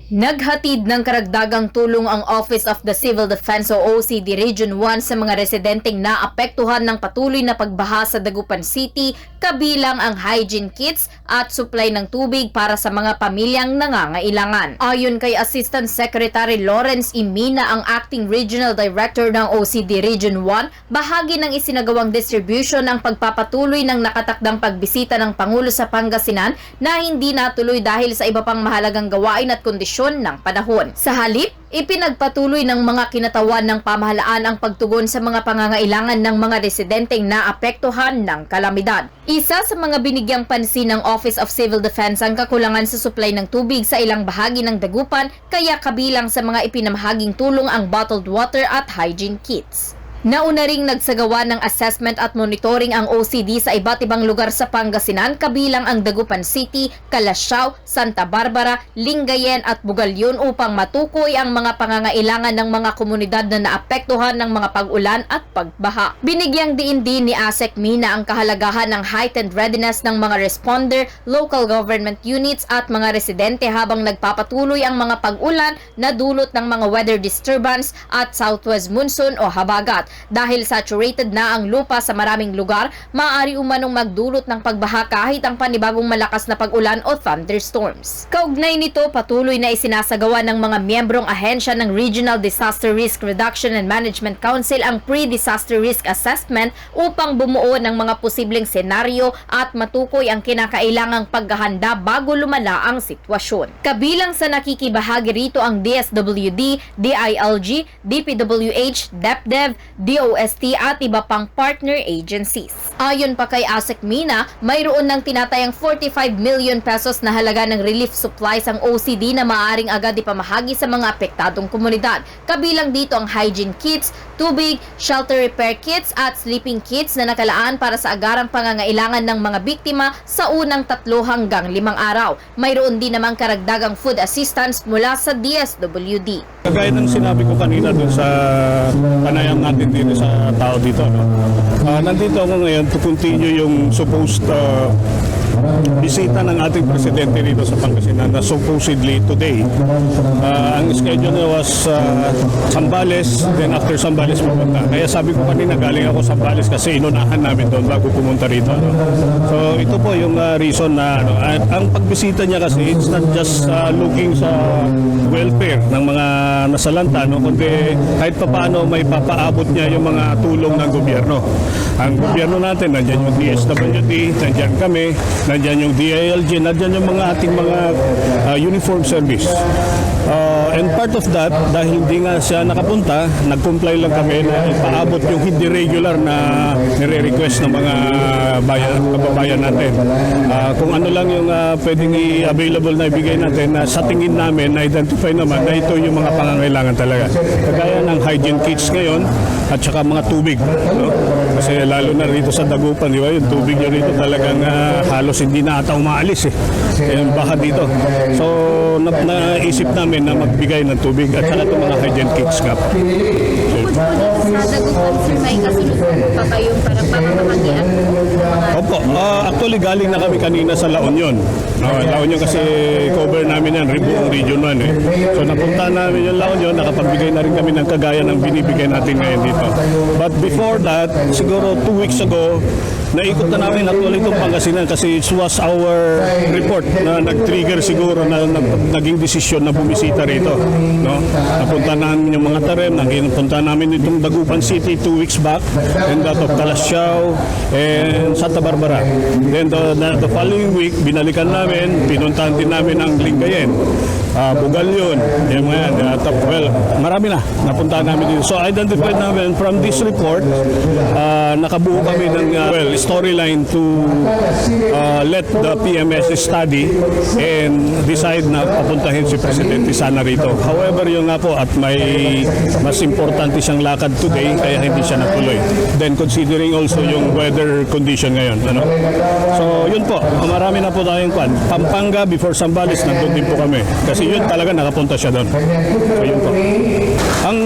Naghatid ng karagdagang tulong ang Office of the Civil Defense o OCD Region 1 sa mga residenteng naapektuhan ng patuloy na pagbaha sa Dagupan City, kabilang ang hygiene kits at supply ng tubig para sa mga pamilyang nangangailangan. Ayon kay Assistant Secretary Lawrence Imina, ang Acting Regional Director ng OCD Region 1, bahagi ng isinagawang distribution ang pagpapatuloy ng nakatakdang pagbisita ng Pangulo sa Pangasinan na hindi natuloy dahil sa iba pang mahalagang gawain at kondisyon ng panahon. Sa halip, ipinagpatuloy ng mga kinatawan ng pamahalaan ang pagtugon sa mga pangangailangan ng mga residenteng naapektuhan ng kalamidad. Isa sa mga binigyang pansin ng Office of Civil Defense ang kakulangan sa supply ng tubig sa ilang bahagi ng Dagupan, kaya kabilang sa mga ipinamahaging tulong ang bottled water at hygiene kits. Nauna ring nagsagawa ng assessment at monitoring ang OCD sa iba't ibang lugar sa Pangasinan, kabilang ang Dagupan City, Calasiao, Santa Barbara, Lingayen at Bugalyon upang matukoy ang mga pangangailangan ng mga komunidad na naapektuhan ng mga pag-ulan at pagbaha. Binigyang diin din ni ASEC Mina ang kahalagahan ng heightened readiness ng mga responder, local government units at mga residente habang nagpapatuloy ang mga pag-ulan na dulot ng mga weather disturbance at southwest monsoon o habagat. Dahil saturated na ang lupa sa maraming lugar, maaari umanong magdulot ng pagbaha kahit ang panibagong malakas na pag-ulan o thunderstorms. Kaugnay nito, patuloy na isinasagawa ng mga miyembrong ahensya ng Regional Disaster Risk Reduction and Management Council ang Pre-Disaster Risk Assessment upang bumuo ng mga posibleng senaryo at matukoy ang kinakailangang paghahanda bago lumala ang sitwasyon. Kabilang sa nakikibahagi rito ang DSWD, DILG, DPWH, DepDev, DOST at iba pang partner agencies. Ayon pa kay ASEC Mina, mayroon ng tinatayang 45 million pesos na halaga ng relief supplies ang OCD na maaaring agad ipamahagi sa mga apektadong komunidad. Kabilang dito ang hygiene kits, tubig, shelter repair kits at sleeping kits na nakalaan para sa agarang pangangailangan ng mga biktima sa unang 3 hanggang 5 araw. Mayroon din namang karagdagang food assistance mula sa DSWD. Kagaya ng sinabi ko kanina dun sa panayam natin dito sa tao dito, no? Nandito ako ngayon to continue yung supposed bisita ng ating presidente rito sa Pangasinan na supposedly today. Ang schedule niya was Zambales, then after Zambales pupunta. Kaya sabi ko kanina galing ako sa Zambales kasi inunahan namin doon bago pumunta rito. No? So ito po yung reason na ang pagbisita niya kasi it's not just looking sa welfare ng mga nasalanta, no? Kundi kahit paano may papaabot niya yung mga tulong ng gobyerno. Ang gobyerno natin, nandiyan yung DSWD, nandiyan kami, nandiyan yung DILG, nandiyan yung mga ating mga uniform service. And part of that, dahil hindi nga siya nakapunta, nag-comply lang kami na ipaabot yung hindi regular na nire-request ng mga kababayan natin. Kung ano lang yung pwedeng i-available na ibigay natin, sa tingin namin, na-identify naman na ito yung mga pangangailangan talaga. Kagaya ng hygiene kits ngayon, at saka mga tubig. No? Kasi lalo na rito sa Dagupan, di ba? Yung tubig nyo rito talagang halos hindi na ata umaalis eh. Yung baha dito. So, naisip namin na magbigay ng tubig at saka itong mga hygiene kits nga pa. Sa Dagupan, sir, may kasunod pa kayong parang pamamahagian? Opo, actually galing na kami kanina sa La Union. La Union kasi cover namin yan, buong Region 1 eh. So napunta namin yung La Union, nakapagbigay na rin kami ng kagaya ng binibigay natin ngayon dito. But before that, siguro 2 weeks ago, naikot na namin actually itong Pangasinan kasi it was our report na nag-trigger siguro na naging desisyon na bumisita rito. No? Napunta namin yung mga tarem, napunta namin itong Dagupan City 2 weeks back, and that of Calasiao and Santa Barbara. Then the following week, binalikan namin, pinuntahan din namin ang Lingayen, Bugalyon, yung mga yan. Well, marami na napuntahan namin dito. So identified namin from this report, nakabuo kami ng storyline to let the PMS study and decide na papuntahin si Presidente sana rito. However, yung nga po at may mas importante siyang lakad today kaya hindi siya natuloy. Then considering also yung weather condition ngayon. Ano? So yun po, marami na po tayong kwan. Pampanga before Zambales, nandun din po kami. Kasi yun talaga nakapunta siya doon. So yun po. Ang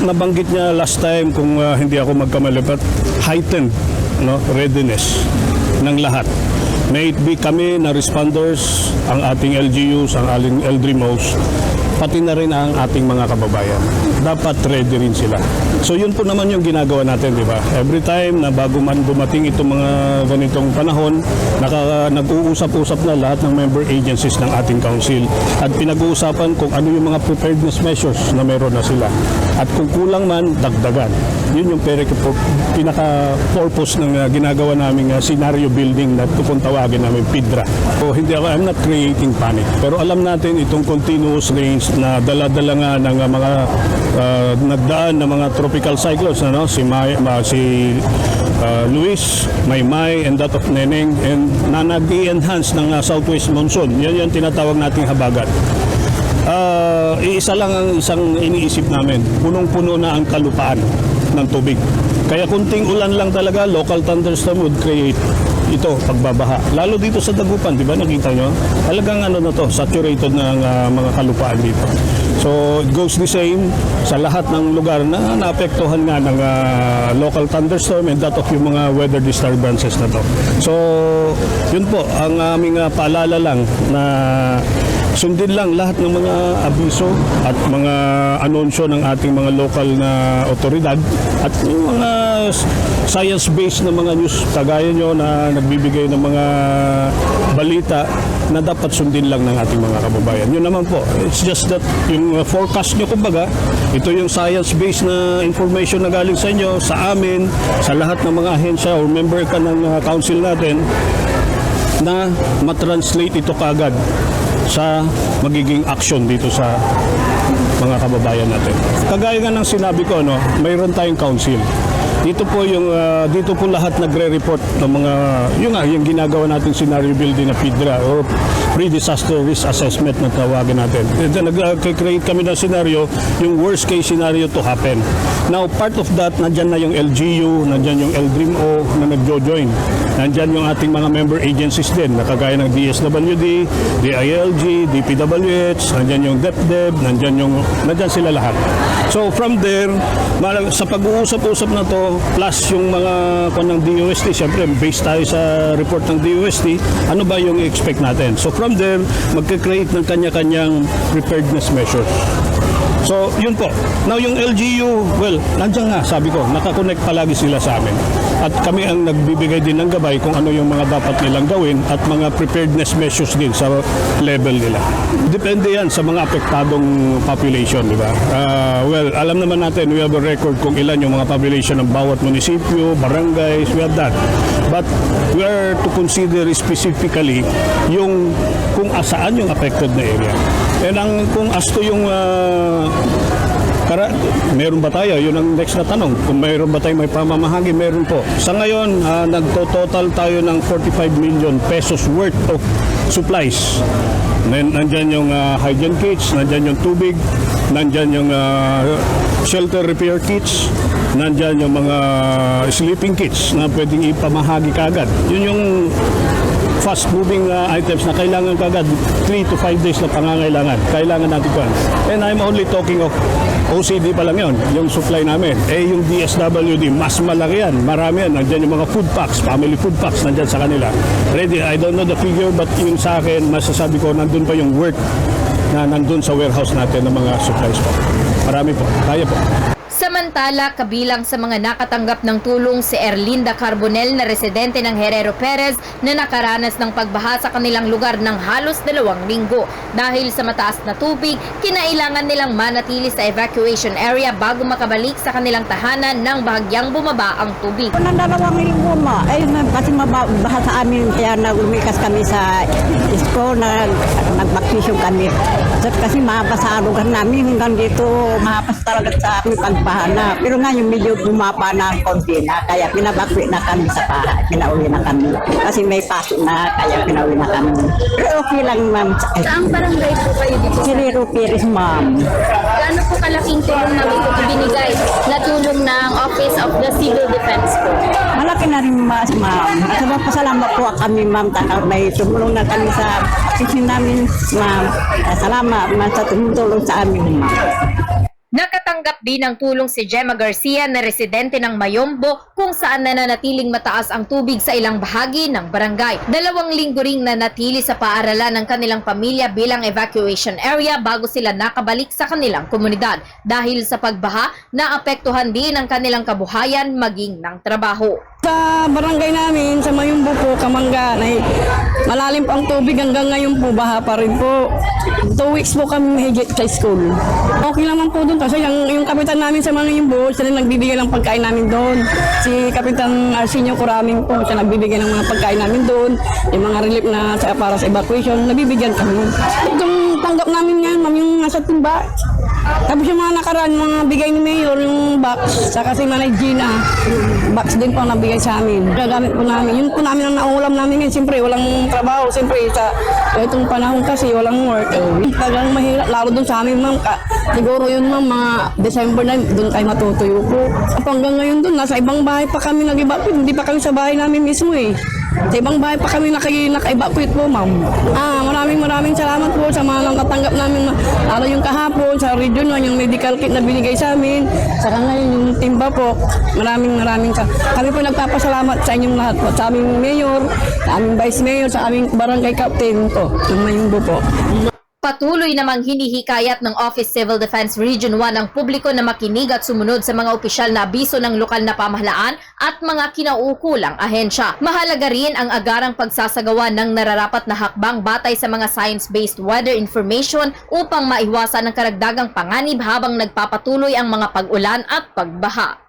nabanggit niya last time, kung hindi ako magkamali, but heightened readiness ng lahat. May it be kami na responders, ang ating LGUs, ang ating LDRIMOs, pati na rin ang ating mga kababayan. Dapat ready rin sila. So yun po naman yung ginagawa natin, di ba? Every time na bago man dumating itong mga ganitong panahon, nag-uusap-usap na lahat ng member agencies ng ating council at pinag-uusapan kung ano yung mga preparedness measures na meron na sila. At kung kulang man, dagdagan. Yun yung pinaka-purpose ng ginagawa naming scenario building na kung tawagin namin PIDRA. So I'm not creating panic. Pero alam natin itong continuous rains na dala-dala nga ng mga nagdaan na mga tropical cyclones, si Luis, Maymay, and that of Neneng, and na nag-i-enhance ng southwest monsoon. Yan yung tinatawag nating habagat. Iisa lang ang isang iniisip namin, punong-puno na ang kalupaan ng tubig. Kaya kunting ulan lang talaga, local thunderstorm would create ito, pagbabaha. Lalo dito sa Dagupan, di ba nakita nyo? Talagang saturated na ang mga kalupaan dito. So it goes the same sa lahat ng lugar na naapektuhan nga ng local thunderstorm and that of yung mga weather disturbances na to. So yun po, ang aming paalala lang na sundin lang lahat ng mga abiso at mga anunsyo ng ating mga local na otoridad at yung mga science-based na mga news kagaya nyo na nagbibigay ng mga balita na dapat sundin lang ng ating mga kababayan. Yun naman po, it's just that yung forecast nyo kumbaga, ito yung science-based na information na galing sa inyo, sa amin, sa lahat ng mga ahensya or member ka ng council natin na matranslate ito kaagad sa magiging action dito sa mga kababayan natin. Kagaya nga ng sinabi ko, mayroon tayong council. Dito po lahat nagre-report ng mga yung ginagawa nating scenario building na PIDRA or pre-disaster risk assessment na tawagin natin. Nag-create kami ng scenario, yung worst case scenario to happen. Now, part of that, nandyan na yung LGU, nandyan yung LDRIMO na nagjo-join. Nandyan yung ating mga member agencies din, na kagaya ng DSWD, DILG, DPWH, nandyan yung DepDep, nandyan sila lahat. So from there, sa pag-uusap-usap na to, plus yung mga ng DOST, siyempre based tayo sa report ng DOST, ano ba yung expect natin? So from there, magka-create ng kanya-kanyang preparedness measures. So, yun po. Now, yung LGU, well, nandiyan nga, sabi ko, nakakonect palagi sila sa amin. At kami ang nagbibigay din ng gabay kung ano yung mga dapat nilang gawin at mga preparedness measures din sa level nila. Depende yan sa mga apektadong population, di ba? Well, alam naman natin, we have a record kung ilan yung mga population ng bawat munisipyo, barangays, we have that. But we are to consider specifically yung kung saan yung affected na area. And kung as to yung meron ba tayo? Yun ang next na tanong. Kung meron ba tayo may pamamahagi, meron po. Sa ngayon, nagtototal tayo ng 45 million pesos worth of supplies. Nandyan yung hygiene kits, nandyan yung tubig, nandyan yung shelter repair kits, nandyan yung mga sleeping kits na pwedeng ipamahagi kagad. Yun yung fast-moving items na kailangan kagad 3 to 5 days na pangangailangan. Kailangan natin ko. And I'm only talking of OCD pa lang yun, yung supply namin. Yung DSWD, mas malaki yan. Marami yan. Nandiyan yung mga food packs, family food packs, nandiyan sa kanila. Ready, I don't know the figure, but yung sa akin, masasabi ko, nandun pa yung worth na nandun sa warehouse natin ng mga supplies po. Marami po. Kaya po. Samantala, kabilang sa mga nakatanggap ng tulong si Erlinda Carbonel na residente ng Herrero Perez na nakaranas ng pagbaha sa kanilang lugar ng halos 2 linggo. Dahil sa mataas na tubig, kinailangan nilang manatili sa evacuation area bago makabalik sa kanilang tahanan nang bahagyang bumaba ang tubig. Nang 2 linggo kasi mabaha sa amin kaya lumikas kami sa isko, nag-vacation kami. Kasi mahaba sa lugar namin hanggang dito, mahaba talaga sa aming pagbaha na. Pero ngayon medyo bumaba na ang konti na, kaya pinabakwi na kami sa bahay, pinauwi na kami. Kasi may pasok na, kaya pinauwi na kami. Pero okay lang, ma'am. Saang barangay po kayo dito? Herrero Perez, ma'am. Gaano po kalaking tulong na binigay na tulong ng Office of the Civil Defense po? Malaki na rin, ma'am. At pasalamat po kami, ma'am. May tumulong na kami sa assistant namin, ma'am. Salamat, ma'am, sa tumulong sa amin, ma'am. Nakatanggap din ng tulong si Gemma Garcia na residente ng Mayombo kung saan nananatiling mataas ang tubig sa ilang bahagi ng barangay. 2 linggo ring nanatili sa paaralan ng kanilang pamilya bilang evacuation area bago sila nakabalik sa kanilang komunidad. Dahil sa pagbaha, naapektuhan din ang kanilang kabuhayan maging ng trabaho. Sa barangay namin, sa Mayumbo po, Kamangga, malalim pa ang tubig hanggang ngayon po, baha pa rin po. 2 weeks po kami mahigit sa school. Okay naman po doon kasi yung kapitan namin sa Mayumbo, sila nagbibigay ng pagkain namin doon. Si Kapitan Arsenio Coraming po, siya nagbibigay ng mga pagkain namin doon. Yung mga relief na para sa evacuation, nabibigyan kami. Itong tanggap namin ngayon, ma'am, yung nasa timba. Tapos yung mga nakaraan, mga bigay ni Mayor, yung box, saka si Manay Gina, box din po ang nabigay sa amin. Gagamit po namin. Yun po namin ang nauulam namin ngayon. Siyempre, walang trabaho. Siyempre, sa itong panahon kasi, walang work. Tagang mahirap, lalo dun sa amin, ma'am. Siguro yun, ma'am, mga December na, dun tayo matutuyo po. Hanggang ngayon dun, nasa ibang bahay pa kami nag-evacuate. Hindi pa kami sa bahay namin mismo eh. Sa ibang bahay pa kami naka-evacuate po, ma'am. Maraming salamat po sa mga nakatanggap namin. Lalo yung kahapon, sa Region 1, yung medical kit na binigay sa amin. Saka ngayon yung timba po. Maraming kami po nagpapasalamat sa inyong lahat po. Sa aming mayor, sa aming vice mayor, sa aming barangay captain po. Yung Mayumbo po. Patuloy namang hinihikayat ng Office Civil Defense Region 1 ang publiko na makinig at sumunod sa mga opisyal na abiso ng lokal na pamahalaan at mga kinauukulang ahensya. Mahalaga rin ang agarang pagsasagawa ng nararapat na hakbang batay sa mga science-based weather information upang maiwasan ang karagdagang panganib habang nagpapatuloy ang mga pag-ulan at pagbaha.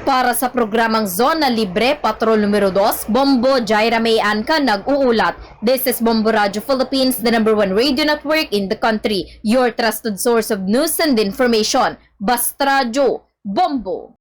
Para sa programang Zona Libre, Patrol numero 2, Bombo Jaira May Anca nag-uulat. This is Bombo Radio Philippines, the #1 radio network in the country. Your trusted source of news and information. Basta Radio, Bombo!